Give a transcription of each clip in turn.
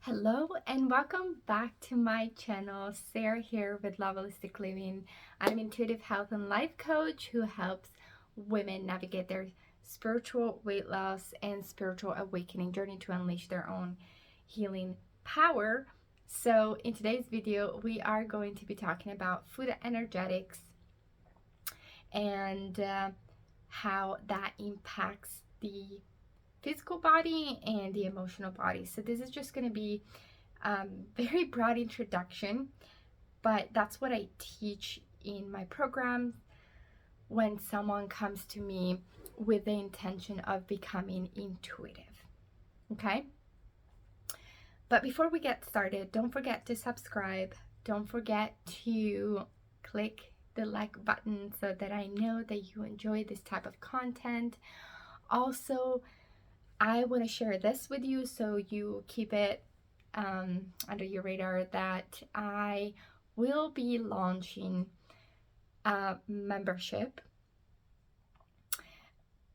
Hello and welcome back to my channel. Sarah here with Holistic Living. I'm an intuitive health and life coach who helps women navigate their spiritual weight loss and spiritual awakening journey to unleash their own healing power. So in today's video, we are going to be talking about food energetics and how that impacts the physical body and the emotional body. So this is just going to be very broad introduction, but that's what I teach in my programs when someone comes to me with the intention of becoming intuitive. Okay? But before we get started, don't forget to subscribe. Don't forget to click the like button so that I know that you enjoy this type of content. Also, I want to share this with you so you keep it under your radar that I will be launching a membership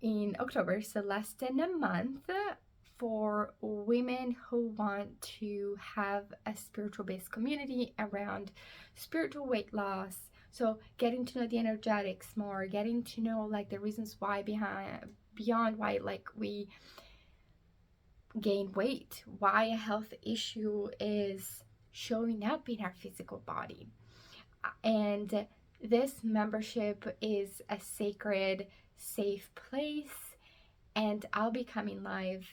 in October, so less than a month, for women who want to have a spiritual based community around spiritual weight loss. So getting to know the energetics more, getting to know like the reasons why beyond why like we gain weight, why a health issue is showing up in our physical body. And this membership is a sacred, safe place, and I'll be coming live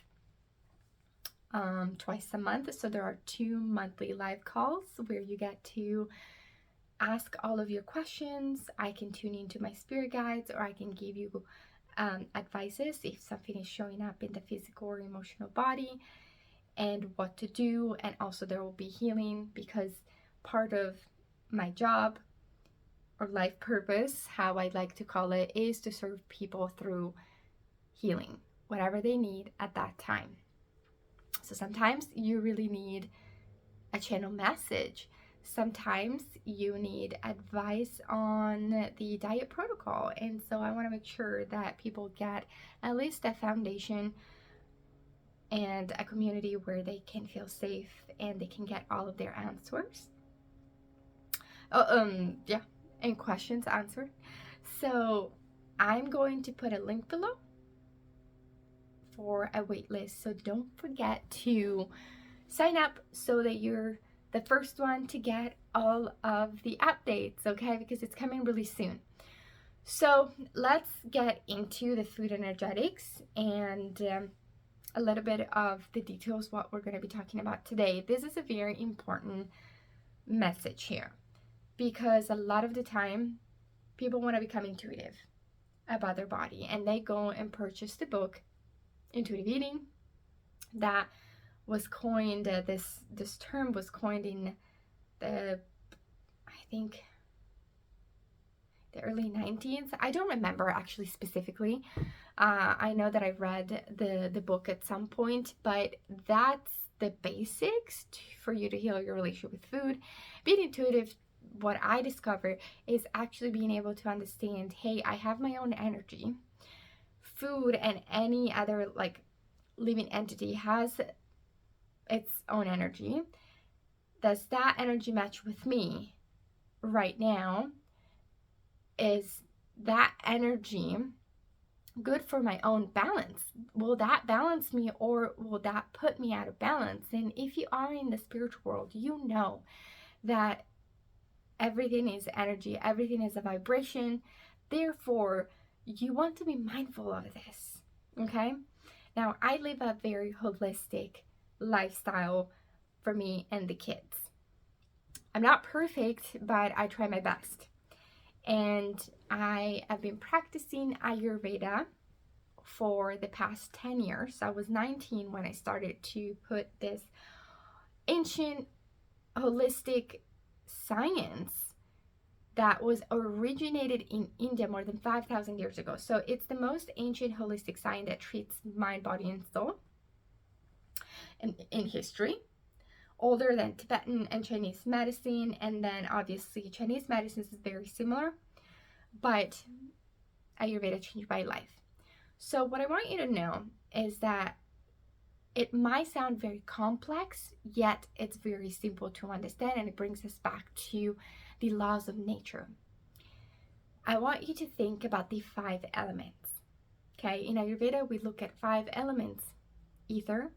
twice a month. So there are 2 monthly live calls where you get to ask all of your questions. I can tune into my spirit guides, or I can give you advices if something is showing up in the physical or emotional body and what to do. And also there will be healing, because part of my job or life purpose, how I like to call it, is to serve people through healing, whatever they need at that time. So sometimes you really need a channel message. Sometimes you need advice on the diet protocol. And so I want to make sure that people get at least a foundation and a community where they can feel safe and they can get all of their answers. And questions answered. So I'm going to put a link below for a waitlist. So don't forget to sign up so that you're the first one to get all of the updates, okay? Because it's coming really soon. So let's get into the food energetics and a little bit of the details, what we're going to be talking about today. This is a very important message here, because a lot of the time people want to become intuitive about their body, and they go and purchase the book Intuitive Eating that was coined, this term was coined in the, I think, the early 19th. I don't remember actually specifically. I know that I read the book at some point, but that's the basics for you to heal your relationship with food. Being intuitive, what I discovered is actually being able to understand, hey, I have my own energy. Food and any other like living entity has its own energy. Does that energy match with me right now? Is that energy good for my own balance? Will that balance me, or will that put me out of balance? And if you are in the spiritual world, you know that everything is energy, everything is a vibration. Therefore, you want to be mindful of this, okay? Now, I live a very holistic lifestyle for me and the kids. I'm not perfect, but I try my best. And I have been practicing Ayurveda for the past 10 years. I was 19 when I started to put this ancient holistic science that was originated in India more than 5,000 years ago. So it's the most ancient holistic science that treats mind, body, and soul in history. Older than Tibetan and Chinese medicine, and then obviously Chinese medicine is very similar, but Ayurveda changed my life. So what I want you to know is that It might sound very complex, yet it's very simple to understand, and it brings us back to the laws of nature. I want you to think about the 5 elements. Okay, in Ayurveda, we look at 5 elements: ether,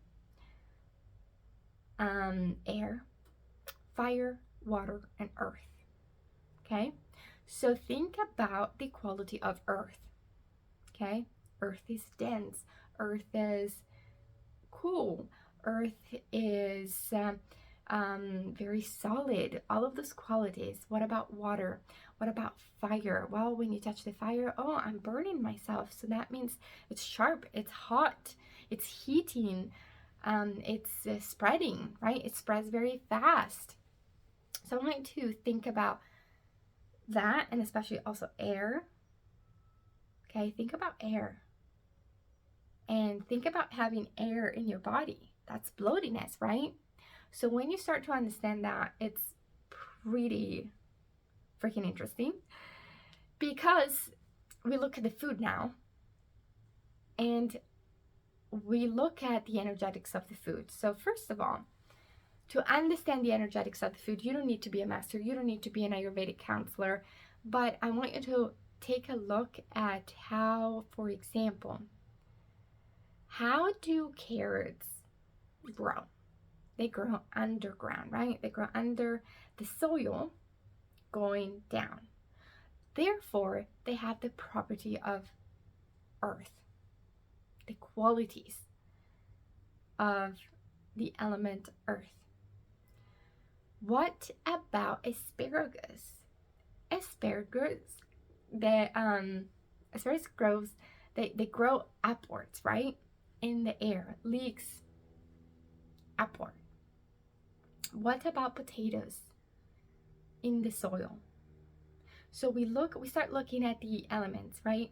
air, fire, water, and earth. Okay, so think about the quality of earth. Okay, earth is dense, earth is cool, earth is very solid, all of those qualities. What about water? What about fire? Well, when you touch the fire, oh, I'm burning myself. So that means it's sharp, it's hot, it's heating, it's spreading, right? It spreads very fast. So I want you to think about that, and especially also air. Okay, think about air. And think about having air in your body. That's bloatiness, right? So when you start to understand that, it's pretty freaking interesting, because we look at the food now and we look at the energetics of the food. So first of all, to understand the energetics of the food, you don't need to be a master, you don't need to be an Ayurvedic counselor, but I want you to take a look at how, for example, how do carrots grow? They grow underground, right? They grow under the soil going down. Therefore, they have the property of earth, the qualities of the element earth. What about asparagus? Asparagus grows, they grow upwards, right? In the air, leaks upward. What about potatoes? In the soil. So we start looking at the elements, right?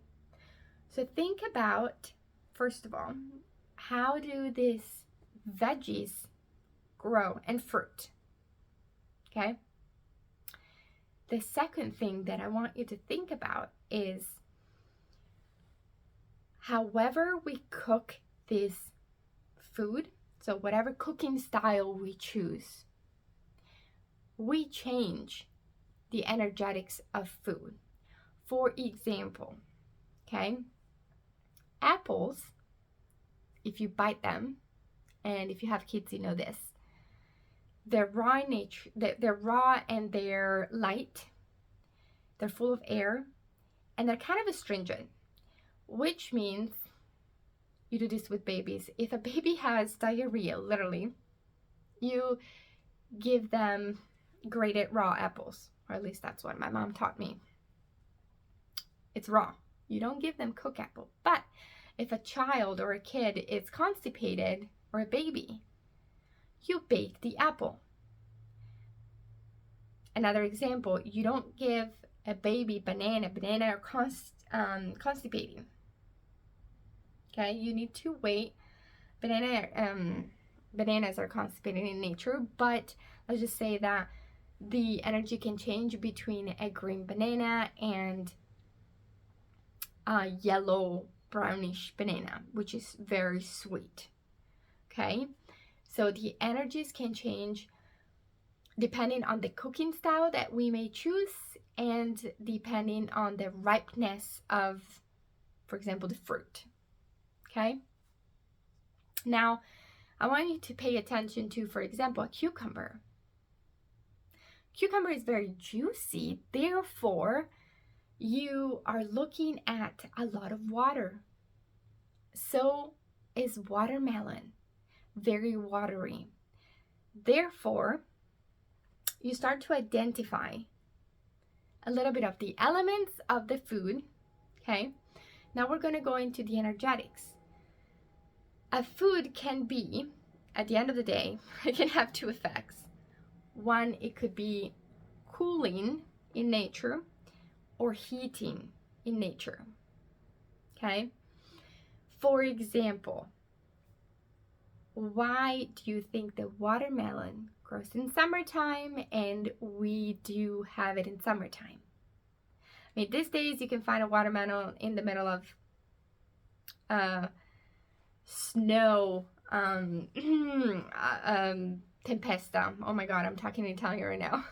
So think about, first of all, how do these veggies grow, and fruit? Okay. The second thing that I want you to think about is, however we cook this food, so whatever cooking style we choose, we change the energetics of food. For example, okay, apples, if you bite them, and if you have kids, you know this, they're raw in nature, they're raw and they're light, they're full of air, and they're kind of astringent, which means, you do this with babies. If a baby has diarrhea, literally, you give them grated raw apples, or at least that's what my mom taught me. It's raw. You don't give them cooked apple. But if a child or a kid is constipated, or a baby, you bake the apple. Another example, you don't give a baby banana. Banana are constipating. Okay, you need to wait. Bananas are constipating in nature, but let's just say that the energy can change between a green banana and a yellow brownish banana, which is very sweet. Okay, so the energies can change depending on the cooking style that we may choose, and depending on the ripeness of, for example, the fruit. Okay, now I want you to pay attention to, for example, a cucumber. Cucumber is very juicy, therefore you are looking at a lot of water. So is watermelon, very watery. Therefore, you start to identify a little bit of the elements of the food. Okay, now we're going to go into the energetics. A food can be, at the end of the day, it can have 2 effects. One, it could be cooling in nature or heating in nature. Okay? For example, why do you think the watermelon grows in summertime and we do have it in summertime? I mean, these days you can find a watermelon in the middle of snow tempesta. Oh my god, I'm talking Italian right now.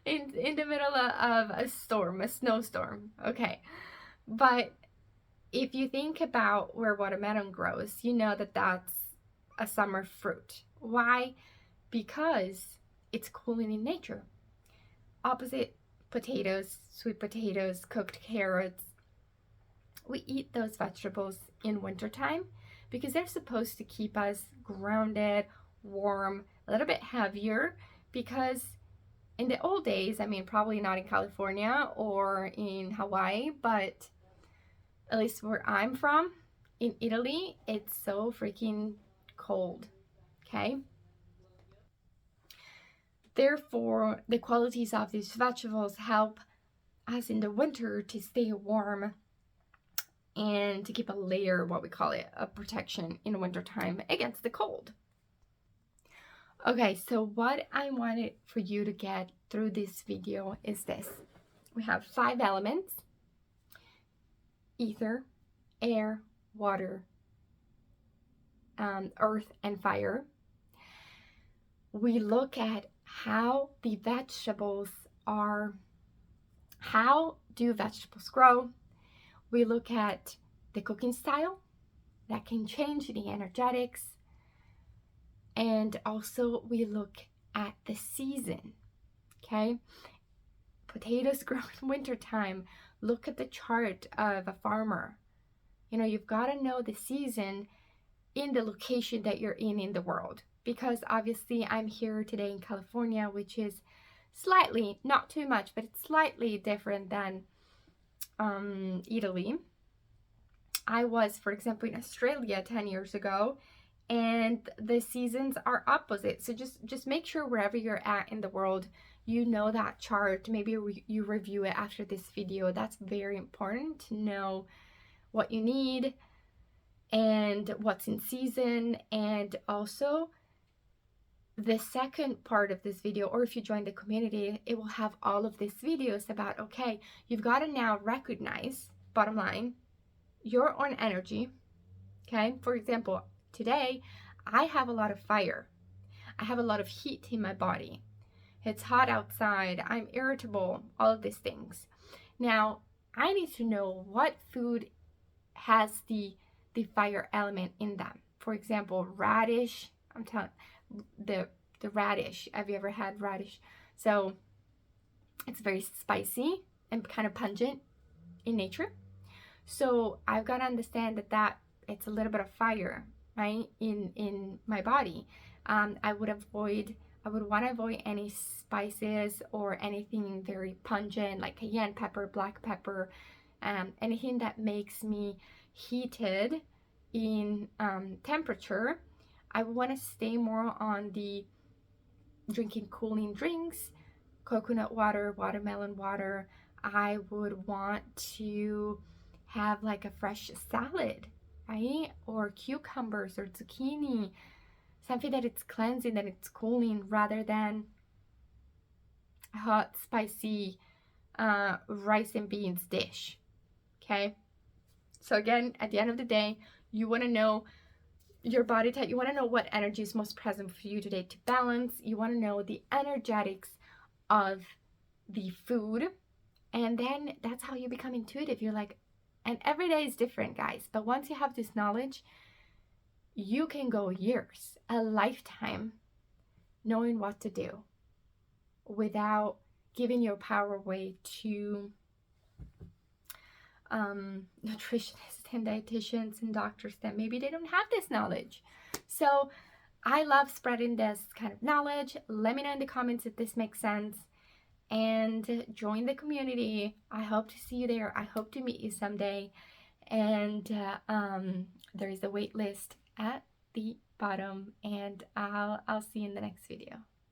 In the middle of a storm, a snowstorm. Okay, but if you think about where watermelon grows, you know that that's a summer fruit. Why? Because it's cooling in nature. Opposite potatoes, sweet potatoes, cooked carrots. We eat those vegetables in wintertime because they're supposed to keep us grounded, warm, a little bit heavier, because in the old days, I mean, probably not in California or in Hawaii, but at least where I'm from, in Italy, it's so freaking cold, okay? Therefore, the qualities of these vegetables help us in the winter to stay warm and to keep a layer, what we call it, a protection in wintertime against the cold. Okay, so what I wanted for you to get through this video is this. We have 5 elements: ether, air, water, earth, and fire. We look at how the vegetables are, how do vegetables grow? We look at the cooking style that can change the energetics. And also we look at the season, okay? Potatoes grow in wintertime. Look at the chart of a farmer. You know, you've got to know the season in the location that you're in the world. Because obviously I'm here today in California, which is slightly, not too much, but it's slightly different than Italy. I was, for example, in Australia 10 years ago, and the seasons are opposite. So just make sure wherever you're at in the world, you know that chart. Maybe you review it after this video. That's very important to know what you need and what's in season. And also the second part of this video, or if you join the community, it will have all of these videos about, okay, you've got to now recognize, bottom line, your own energy. Okay, for example, today I have a lot of fire. I have a lot of heat in my body. It's hot outside. I'm irritable, all of these things. Now, I need to know what food has the fire element in them. For example, radish. I'm telling the radish. Have you ever had radish? So it's very spicy and kind of pungent in nature. So I've got to understand that it's a little bit of fire, right, in my body. I would want to avoid any spices or anything very pungent like cayenne pepper, black pepper, anything that makes me heated in temperature. I want to stay more on the drinking cooling drinks, coconut water, watermelon water. I would want to have like a fresh salad, right? Or cucumbers or zucchini, something that it's cleansing, that it's cooling, rather than a hot, spicy rice and beans dish, okay? So again, at the end of the day, you want to know your body type. You want to know what energy is most present for you today to balance. You want to know the energetics of the food, and then that's how you become intuitive. You're like, and every day is different, guys, but once you have this knowledge, you can go years, a lifetime, knowing what to do without giving your power away to nutritionists and dietitians and doctors that maybe they don't have this knowledge. So I love spreading this kind of knowledge. Let me know in the comments if this makes sense, and join the community. I hope to see you there. I hope to meet you someday. And there is a wait list at the bottom, and I'll see you in the next video.